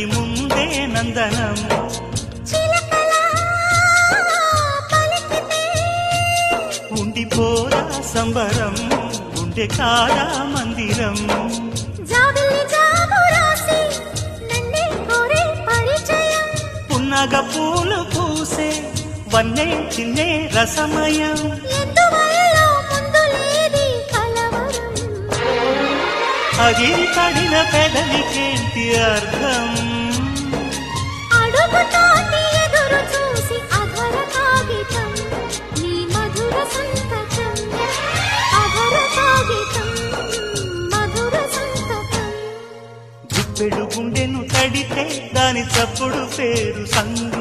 కంటి ముందే నందనం ఉండిపోరా సంబరం గుండె కాడా మందిరం పున్నగ పూలు పూసే వన్నే చిన్నే రసమయం అగిరి పడిన పెదవికేంటి అర్థం అడుగుతోంది ఎదురు చూసి అధర కాగితం నీ మధుర సంతకం అధర కాగితం మధుర సంతకం గుప్పెడు గుండెను తడితే దాని చప్పుడు పేరు సంగు